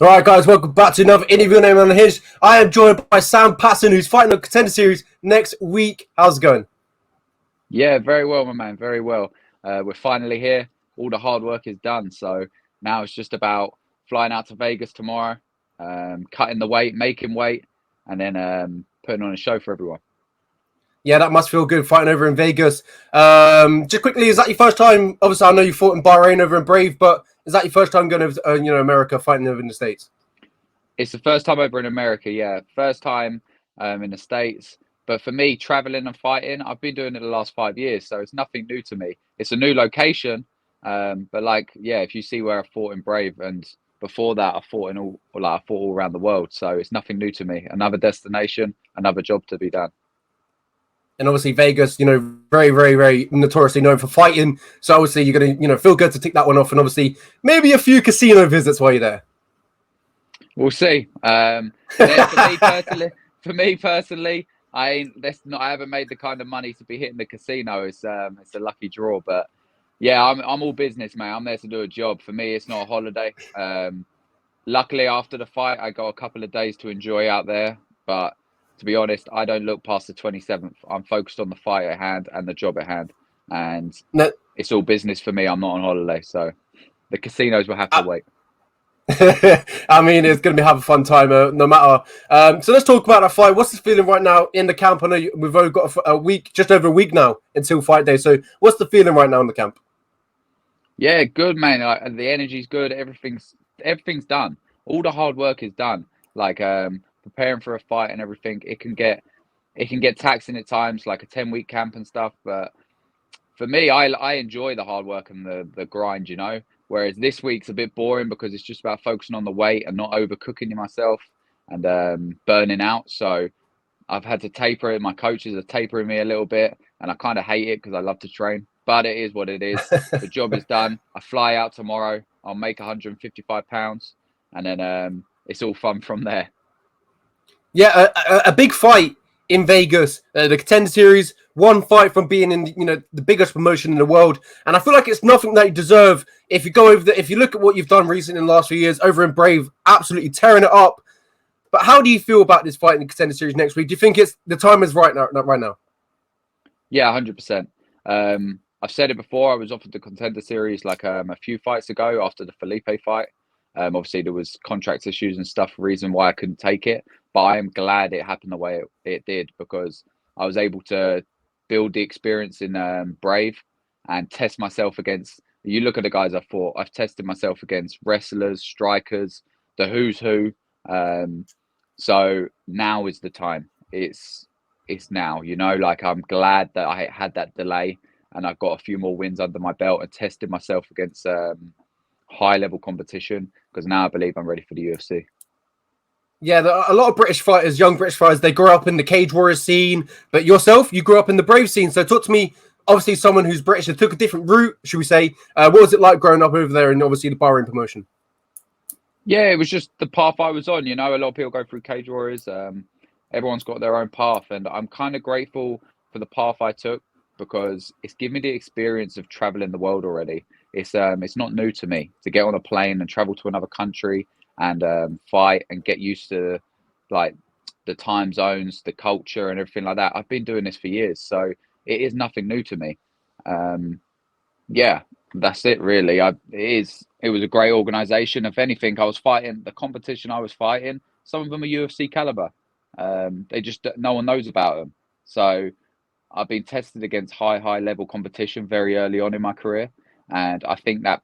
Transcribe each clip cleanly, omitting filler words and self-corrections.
All right, guys, welcome back to another interview on mmaunhinged. I am joined by Sam Patterson, who's fighting the contender series next week. How's it going? Yeah, very well, my man. Very well. We're finally here. All the hard work is done. So now it's just about flying out to Vegas tomorrow, cutting the weight, making weight, and then putting on a show for everyone. Yeah, that must feel good fighting over in Vegas. Just quickly, is that your first time? Obviously, I know you fought in Bahrain over in Brave, but is that your first time going to America fighting over in the States? It's the first time over in America. Yeah, first time in the States. But for me, traveling and fighting, I've been doing it the last 5 years, so it's nothing new to me. It's a new location, but yeah, if you see where I fought in Brave, and before that, I fought all around the world, so it's nothing new to me. Another destination, another job to be done. And obviously Vegas, very, very, very notoriously known for fighting. So obviously you're going to, feel good to tick that one off. And obviously maybe a few casino visits while you're there. We'll see. For me personally, I haven't made the kind of money to be hitting the casino. It's a lucky draw, but yeah, I'm all business, man. I'm there to do a job. For me, it's not a holiday. Luckily, after the fight, I got a couple of days to enjoy out there, but to be honest, I don't look past the 27th. I'm focused on the fight at hand and the job at hand. And it's all business for me. I'm not on holiday. So the casinos will have to wait. I mean, it's going to be have a fun time, no matter. So let's talk about that fight. What's the feeling right now in the camp? I know we've only got a week, just over a week now until fight day. So what's the feeling right now in the camp? Yeah, good, man. The energy's good. Everything's done. All the hard work is done. Preparing for a fight and everything, it can get taxing at times, like a 10-week camp and stuff. But for me, I enjoy the hard work and the grind, Whereas this week's a bit boring because it's just about focusing on the weight and not overcooking myself and burning out. So I've had to taper it. My coaches are tapering me a little bit, and I kind of hate it because I love to train. But it is what it is. The job is done. I fly out tomorrow. I'll make 155 pounds, and then it's all fun from there. Yeah, a big fight in Vegas, the contender series, one fight from being in the biggest promotion in the world, and I feel like it's nothing that you deserve. If you go over if you look at what you've done recently in the last few years over in Brave, absolutely tearing it up. But how do you feel about this fight in the contender series next week? Do you think the time is right now? Not right now. Yeah, 100%. I've said it before. I was offered the contender series a few fights ago after the Felipe fight. Obviously, there was contract issues and stuff, reason why I couldn't take it. But I am glad it happened the way it did, because I was able to build the experience in Brave and test myself against. You look at the guys I fought. I've tested myself against wrestlers, strikers, the who's who. So now is the time. It's now. I'm glad that I had that delay and I've got a few more wins under my belt and tested myself against high level competition, because now I believe I'm ready for the UFC. Yeah, a lot of British fighters, young British fighters, they grew up in the Cage Warriors scene. But yourself, you grew up in the Brave scene. So talk to me, obviously someone who's British and took a different route, should we say. What was it like growing up over there and obviously the Bahrain promotion? Yeah, it was just the path I was on. A lot of people go through Cage Warriors. Everyone's got their own path. And I'm kind of grateful for the path I took, because it's given me the experience of traveling the world already. It's not new to me to get on a plane and travel to another country and fight and get used to the time zones, the culture and everything like that. I've been doing this for years, so it is nothing new to me. Yeah, that's it really. It was a great organization. If anything, I was fighting the competition I was fighting. Some of them are UFC caliber. They just, no one knows about them. So I've been tested against high level competition very early on in my career. And I think that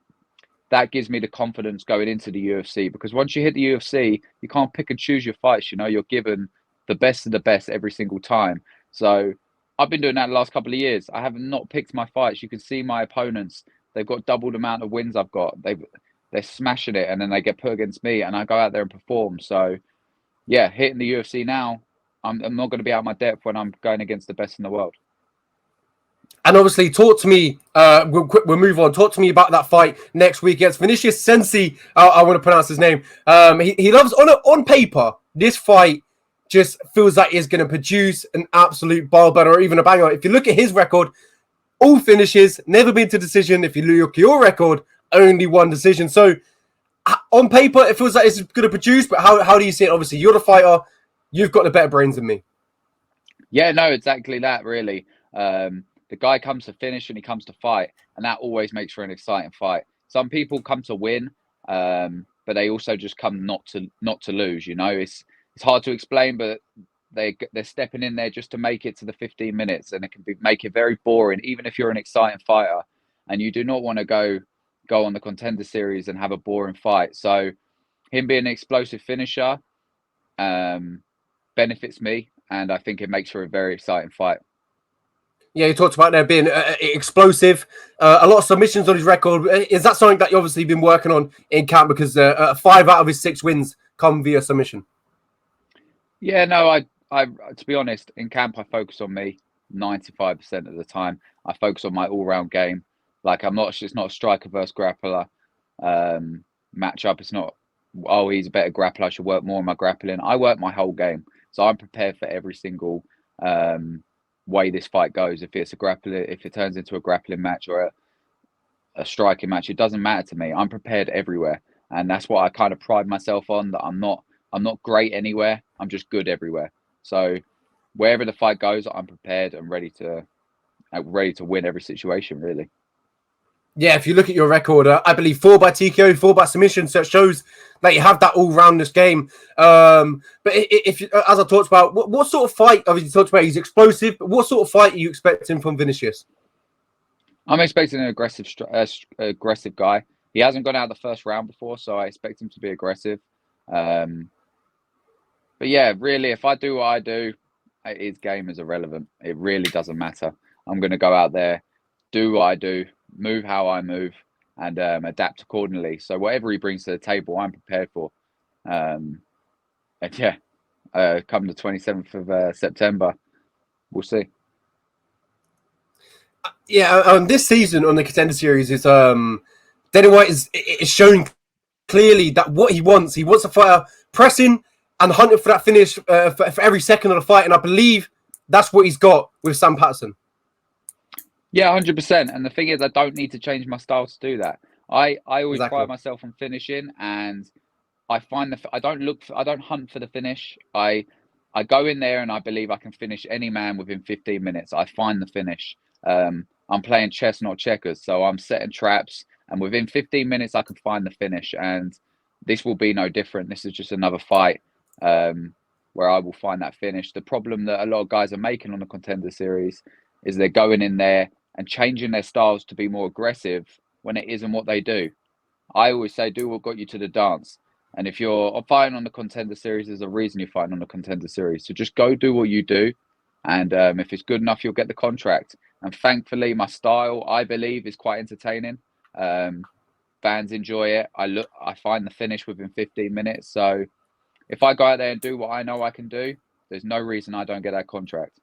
gives me the confidence going into the UFC, because once you hit the UFC, you can't pick and choose your fights. You're given the best of the best every single time. So I've been doing that the last couple of years. I have not picked my fights. You can see my opponents. They've got double the amount of wins I've got. They're smashing it, and then they get put against me, and I go out there and perform. So yeah, hitting the UFC now, I'm not going to be out of my depth when I'm going against the best in the world. And obviously, talk to me. We'll move on. Talk to me about that fight next week against Vinicius Cenci. I want to pronounce his name. He loves on paper. This fight just feels like it's going to produce an absolute barbell or even a banger. If you look at his record, all finishes, never been to decision. If you look at your record, only one decision. So On paper, it feels like it's going to produce, but how do you see it? Obviously, you're the fighter. You've got the better brains than me. Yeah, no, exactly that, really. The guy comes to finish and he comes to fight, and that always makes for an exciting fight. Some people come to win, but they also just come not to lose. You know, it's hard to explain, but they're stepping in there just to make it to the 15 minutes, and it can make it very boring, even if you're an exciting fighter, and you do not want to go on the contender series and have a boring fight. So him being an explosive finisher benefits me, and I think it makes for a very exciting fight. Yeah, you talked about there being explosive, a lot of submissions on his record. Is that something that you've obviously been working on in camp? Because 5 out of his 6 wins come via submission. Yeah, no, I to be honest, in camp I focus on me 95% of the time. I focus on my all-round game. Like it's not a striker versus grappler matchup. It's not, oh, he's a better grappler, I should work more on my grappling. I work my whole game, so I'm prepared for every single way this fight goes. If it turns into a grappling match or a striking match, it doesn't matter to me. I'm prepared everywhere, and that's what I kind of pride myself on. That I'm not great anywhere. I'm just good everywhere. So wherever the fight goes, I'm prepared and ready to win every situation, really. Yeah, if you look at your record, I believe 4 by TKO, 4 by submission, so it shows that you have that all-roundness game. But if as I talked about, what sort of fight? Obviously, you talked about he's explosive, but what sort of fight are you expecting from Vinicius? I'm expecting an aggressive guy. He hasn't gone out the first round before, so I expect him to be aggressive. But yeah, really, if I do what I do, his game is irrelevant. It really doesn't matter. I'm going to go out there, do what I do, move how I move, and adapt accordingly. So whatever he brings to the table, I'm prepared for. And yeah, come the 27th of September, we'll see. Yeah, this season on the Contender Series is Dana White is showing clearly that what he wants a fighter pressing and hunting for that finish for every second of the fight, and I believe that's what he's got with Sam Patterson. Yeah, 100%. And the thing is, I don't need to change my style to do that. I always pride myself on finishing, and I find I don't hunt for the finish. I go in there and I believe I can finish any man within 15 minutes. I find the finish. I'm playing chess, not checkers, so I'm setting traps, and within 15 minutes I can find the finish. And this will be no different. This is just another fight where I will find that finish. The problem that a lot of guys are making on the Contender Series is they're going in there and changing their styles to be more aggressive when it isn't what they do. I always say, do what got you to the dance. And if you're fighting on the Contender Series, there's a reason you're fighting on the Contender Series. So just go do what you do. And if it's good enough, you'll get the contract. And thankfully, my style, I believe, is quite entertaining. Fans enjoy it. I find the finish within 15 minutes. So if I go out there and do what I know I can do, there's no reason I don't get that contract.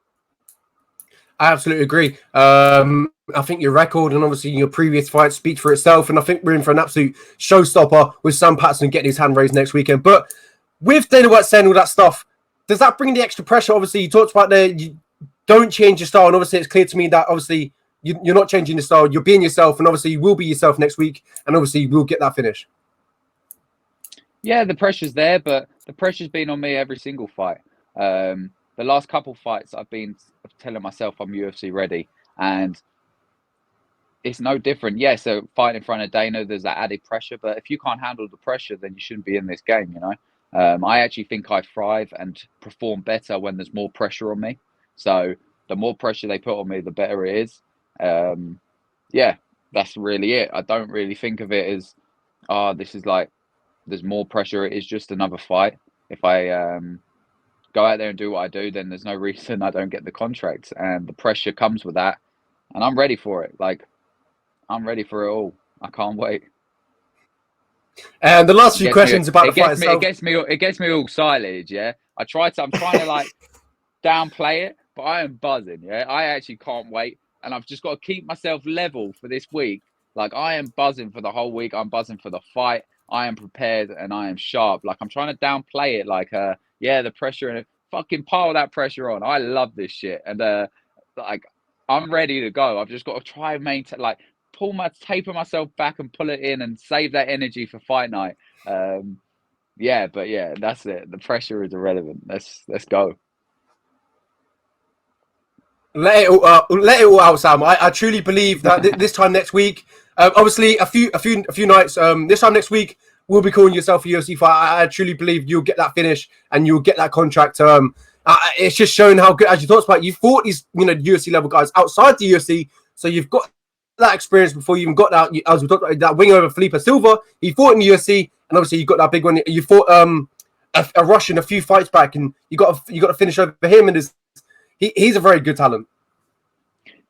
I absolutely agree. I think your record and obviously your previous fight speak for itself, and I think we're in for an absolute showstopper with Sam Patterson getting his hand raised next weekend. But with Dana White saying all that stuff, does that bring the extra pressure? Obviously, you talked about you don't change your style, and obviously it's clear to me that obviously you're not changing the style. You're being yourself, and obviously you will be yourself next week, and obviously you will get that finish. Yeah, the pressure's there, but the pressure's been on me every single fight. The last couple fights, I've been telling myself I'm UFC ready, and it's no different. Yeah, so fighting in front of Dana, there's that added pressure, but if you can't handle the pressure, then you shouldn't be in this game, you know? I actually think I thrive and perform better when there's more pressure on me. So the more pressure they put on me, the better it is. Yeah, that's really it. I don't really think of it as, this is like, there's more pressure. It is just another fight. If I go out there and do what I do, then there's no reason I don't get the contract, and the pressure comes with that, and I'm ready for it. Like, I'm ready for it all. I can't wait. And the last few questions about the fight itself. It gets me all excited. Yeah, I'm trying to like downplay it, but I am buzzing. Yeah, I actually can't wait, and I've just got to keep myself level for this week. Like, I am buzzing for the whole week. I'm buzzing for the fight. I am prepared and I am sharp. Like, I'm trying to downplay it. Like, yeah, the pressure, and fucking pile that pressure on. I love this shit, and like, I'm ready to go. I've just got to try and maintain. Like, taper myself back and pull it in and save that energy for fight night. Yeah, but yeah, that's it. The pressure is irrelevant. Let's go. Let it all out, Sam. I truly believe that this time next week, obviously a few nights. This time next week, we'll be calling yourself a UFC fight. I truly believe you'll get that finish and you'll get that contract. It's just showing how good, as you talked about, you fought these UFC level guys outside the UFC, so you've got that experience before you even got that. As we talked about, that wing over Felipe Silva, he fought in the UFC, and obviously you got that big one. You fought a Russian a few fights back, and you got to finish over him, and he's a very good talent.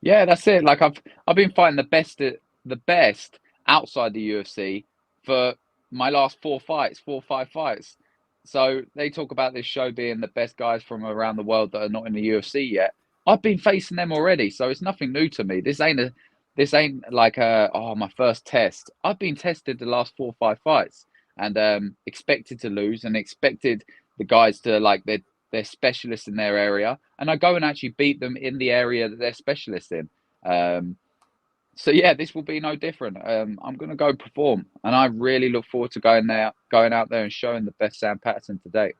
Yeah, that's it. Like I've been fighting the best outside the UFC for my last 4 or 5 fights. So they talk about this show being the best guys from around the world that are not in the UFC yet. I've been facing them already, so it's nothing new to me. This ain't like my first test. I've been tested the last 4 or 5 fights and expected to lose and expected the guys to like they're specialists in their area, and I go and actually beat them in the area that they're specialists in. So yeah, this will be no different. I'm going to go perform, and I really look forward to going out there and showing the best Sam Patterson to date.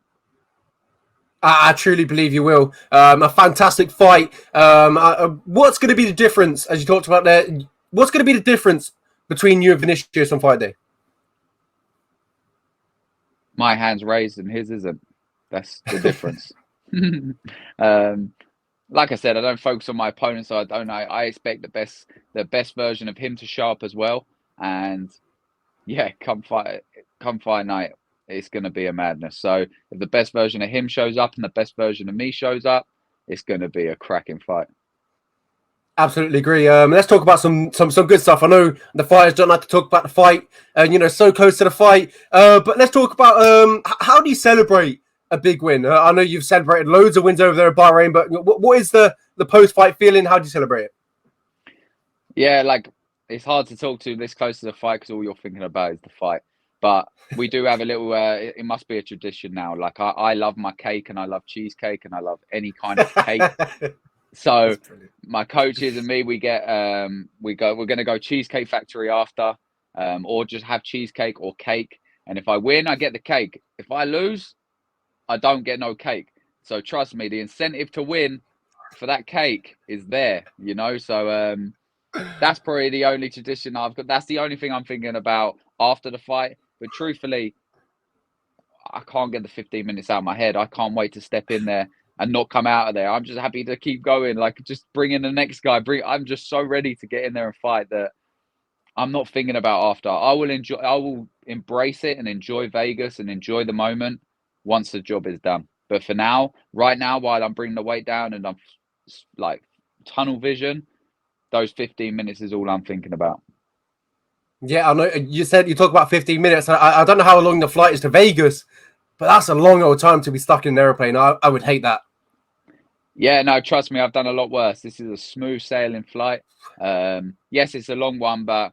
I truly believe you will. A fantastic fight. What's going to be the difference, as you talked about there? What's going to be the difference between you and Vinicius on fight day? My hand's raised and his isn't. That's the difference. Like I said, I don't focus on my opponent, so I expect the best version of him to show up as well. And yeah, come fight night, it's going to be a madness. So if the best version of him shows up and the best version of me shows up, it's going to be a cracking fight. Absolutely agree. Let's talk about some good stuff. I know the fighters don't like to talk about the fight, and so close to the fight. But let's talk about how do you celebrate a big win? I know you've celebrated loads of wins over there at Bahrain, but what is the post-fight feeling? How do you celebrate it? Yeah, like it's hard to talk to this close to the fight because all you're thinking about is the fight. But we do have a little. It must be a tradition now. Like I love my cake and I love cheesecake and I love any kind of cake. So my coaches and me, we're going to go Cheesecake Factory after, or just have cheesecake or cake. And if I win, I get the cake. If I lose, I don't get no cake. So trust me, the incentive to win for that cake is there, So that's probably the only tradition I've got. That's the only thing I'm thinking about after the fight. But truthfully, I can't get the 15 minutes out of my head. I can't wait to step in there and not come out of there. I'm just happy to keep going. Like just bring in the next guy. I'm just so ready to get in there and fight that I'm not thinking about after. I will embrace it and enjoy Vegas and enjoy the moment once the job is done. But for now, right now, while I'm bringing the weight down and I'm like tunnel vision, those 15 minutes is all I'm thinking about. Yeah, I know you said you talk about 15 minutes. I don't know how long the flight is to Vegas, but that's a long old time to be stuck in an airplane. I would hate that. Yeah, no, trust me, I've done a lot worse. This is a smooth sailing flight. Yes, it's a long one, but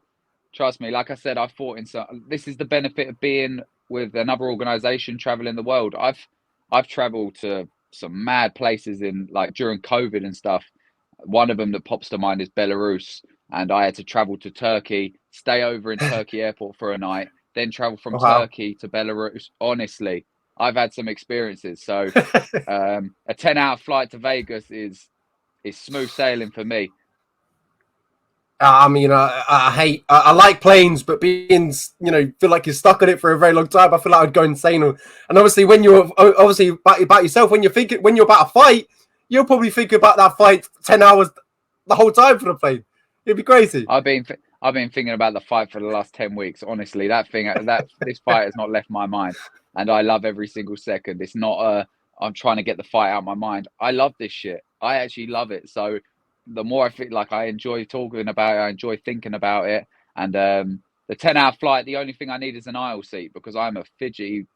trust me, like I said, I've fought in some. This is the benefit of being with another organization traveling the world. I've traveled to some mad places in like during COVID and stuff. One of them that pops to mind is Belarus, and I had to travel to Turkey, stay over in Turkey airport for a night, then travel from Turkey to Belarus. Honestly, I've had some experiences. So a 10-hour flight to Vegas is smooth sailing for me. I mean, I like planes, but being, feel like you're stuck on it for a very long time, I feel like I'd go insane. And obviously, when you're obviously about yourself, when you're about a fight, you'll probably think about that fight 10 hours the whole time for the plane. It'd be crazy. I've been thinking about the fight for the last 10 weeks. Honestly, this fight has not left my mind, and I love every single second. It's not I'm trying to get the fight out of my mind. I love this shit. I actually love it. So the more I feel like I enjoy talking about it, I enjoy thinking about it. And the 10-hour flight, the only thing I need is an aisle seat because I'm a fidgety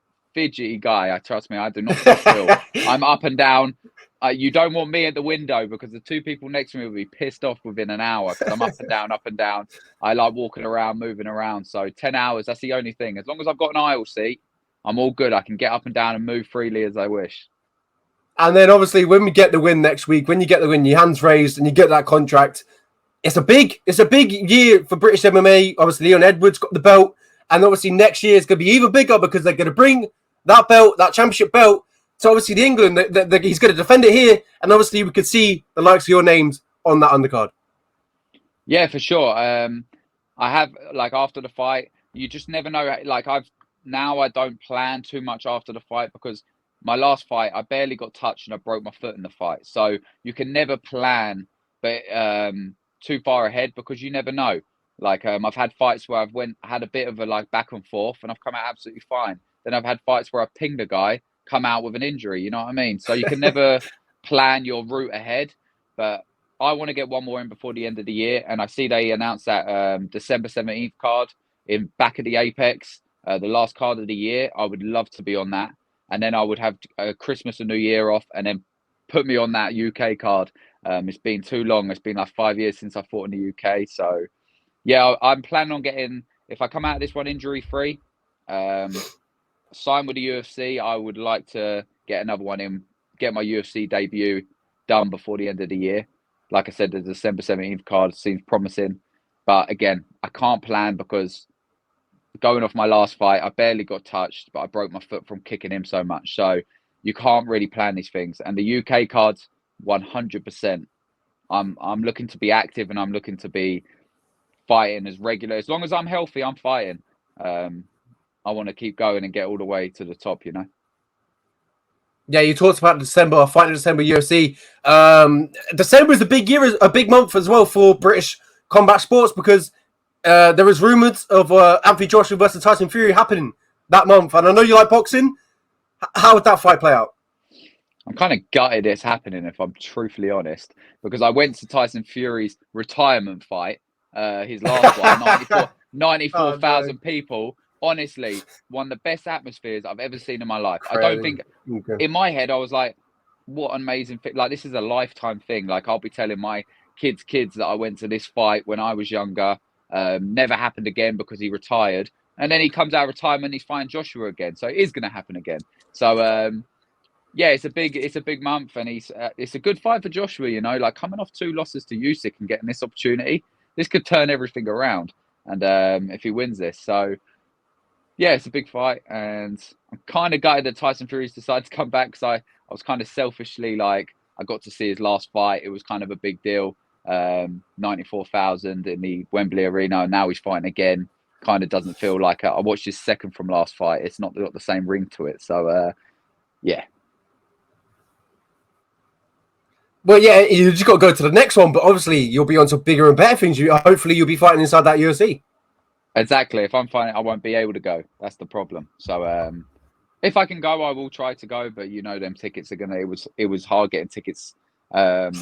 guy. Trust me, I do not sit still. I'm up and down. You don't want me at the window because the 2 people next to me will be pissed off within an hour because I'm up and down, up and down. I like walking around, moving around. So 10 hours, that's the only thing. As long as I've got an aisle seat, I'm all good. I can get up and down and move freely as I wish. And then obviously when we get the win next week, when you get the win, your hands raised and you get that contract, it's a big year for British MMA. Obviously, Leon Edwards got the belt, and obviously next year is going to be even bigger because they're going to bring that belt, that championship belt. So obviously, the England, he's going to defend it here, and obviously we could see the likes of your names on that undercard. Yeah, for sure. I have, like, after the fight, you just never know. Like, I don't plan too much after the fight because my last fight, I barely got touched and I broke my foot in the fight. So you can never plan, but too far ahead because you never know. Like, I've had fights where had a bit of a like back and forth and I've come out absolutely fine. Then I've had fights where I pinged a guy, come out with an injury. You know what I mean? So you can never plan your route ahead, but I want to get one more in before the end of the year, and I see they announced that December 17th card in back of the Apex, the last card of the year. I would love to be on that, and then I would have Christmas and New Year off, and then put me on that UK card. It's been too long. It's been like 5 years since I fought in the UK, so yeah, I'm planning on getting. If I come out of this one injury free, sign with the UFC. I would like to get another one in, get my UFC debut done before the end of the year. Like I said, the December 17th card seems promising. But again, I can't plan because going off my last fight, I barely got touched, but I broke my foot from kicking him so much. So you can't really plan these things. And the UK cards, 100%. I'm looking to be active and I'm looking to be fighting as regular. As long as I'm healthy, I'm fighting. I want to keep going and get all the way to the top, you know? Yeah, you talked about December, fighting in December UFC. December is a big year, a big month as well for British combat sports because there is rumors of Anthony Joshua versus Tyson Fury happening that month. And I know you like boxing. How would that fight play out? I'm kind of gutted it's happening, if I'm truthfully honest, because I went to Tyson Fury's retirement fight, his last one, 94,000 people. Honestly, one of the best atmospheres I've ever seen in my life. I don't think, in my head, I was like, what an amazing thing. Like, this is a lifetime thing. Like, I'll be telling my kids that I went to this fight when I was younger. Never happened again because he retired. And then he comes out of retirement, he's fighting Joshua again. So it is going to happen again. So, yeah, it's a big month, and it's a good fight for Joshua. You know, like coming off 2 losses to Usyk and getting this opportunity, this could turn everything around. And if he wins this, so yeah, it's a big fight, and I'm kind of gutted that Tyson Fury's decided to come back because I was kind of selfishly like I got to see his last fight. It was kind of a big deal. 94,000 in the Wembley Arena, and now he's fighting again. Kind of doesn't feel like I watched his second from last fight. It's not got the same ring to it. So yeah. Well, yeah, you just got to go to the next one, but obviously you'll be on some bigger and better things. Hopefully you'll be fighting inside that UFC. Exactly. If I'm fighting, I won't be able to go. That's the problem. So if I can go, I will try to go. But you know, them tickets are gonna. It was hard getting tickets for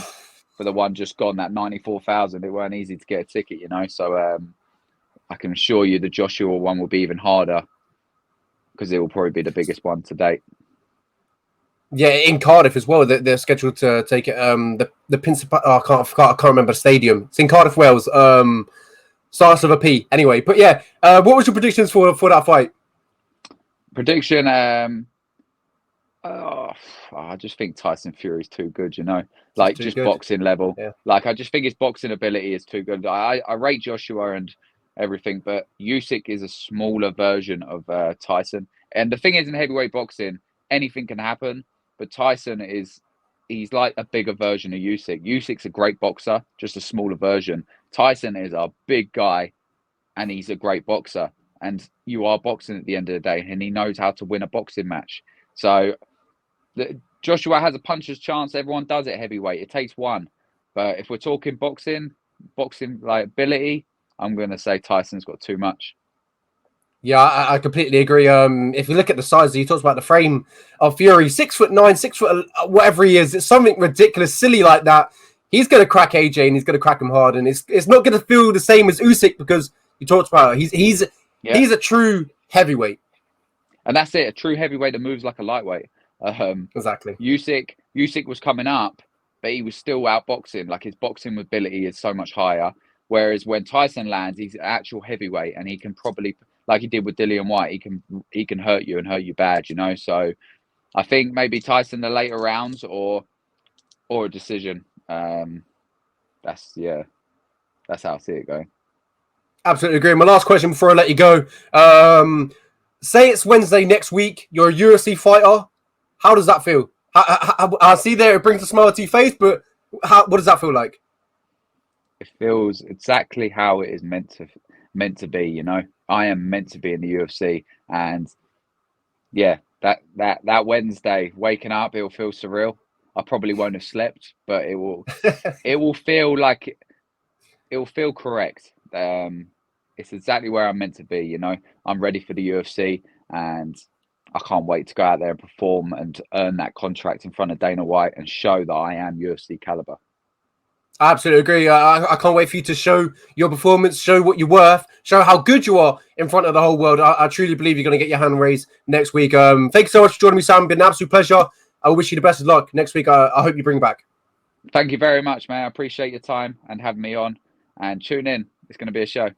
the one just gone. That 94,000. It weren't easy to get a ticket, you know. So I can assure you, the Joshua one will be even harder because it will probably be the biggest one to date. Yeah, in Cardiff as well. They're scheduled to take it. The Principal. Oh, I can't remember the stadium. It's in Cardiff, Wales. Starts with a P. Anyway, but yeah, what was your predictions for that fight? Prediction. I just think Tyson Fury's too good. You know, like just good. Boxing level. Yeah. Like I just think his boxing ability is too good. I rate Joshua and everything, but Usyk is a smaller version of Tyson. And the thing is, in heavyweight boxing, anything can happen. But Tyson he's like a bigger version of Usyk. Usyk's a great boxer, just a smaller version. Tyson is a big guy, and he's a great boxer. And you are boxing at the end of the day, and he knows how to win a boxing match. So Joshua has a puncher's chance. Everyone does it heavyweight. It takes one. But if we're talking boxing like ability, I'm going to say Tyson's got too much. Yeah, I completely agree. If you look at the size, you talked about the frame of Fury, 6'9", 6 foot, whatever he is, it's something ridiculous, silly like that. He's going to crack AJ, and he's going to crack him hard, and it's not going to feel the same as Usyk because you talked about it. He's a true heavyweight, and that's it, a true heavyweight that moves like a lightweight. Exactly. Usyk was coming up, but he was still outboxing. Like his boxing ability is so much higher. Whereas when Tyson lands, he's an actual heavyweight, and he can probably, like he did with Dillian White, he can hurt you and hurt you bad, you know. So I think maybe Tyson the later rounds or a decision. That's yeah. that's how I see it going. Absolutely agree. My last question before I let you go. Say it's Wednesday next week. You're a UFC fighter. How does that feel? I see there it brings a smile to your face, but what does that feel like? It feels exactly how it is meant to be. You know, I am meant to be in the UFC, and yeah, that Wednesday waking up, it'll feel surreal. I probably won't have slept, but it will feel like it will feel correct. It's exactly where I'm meant to be. You know, I'm ready for the UFC, and I can't wait to go out there and perform and earn that contract in front of Dana White and show that I am UFC caliber. I absolutely agree. I can't wait for you to show your performance, show what you're worth, show how good you are in front of the whole world. I truly believe you're going to get your hand raised next week. Thank you so much for joining me, Sam. It's been an absolute pleasure. I wish you the best of luck next week. I hope you bring back. Thank you very much, man. I appreciate your time and having me on. And tune in. It's going to be a show.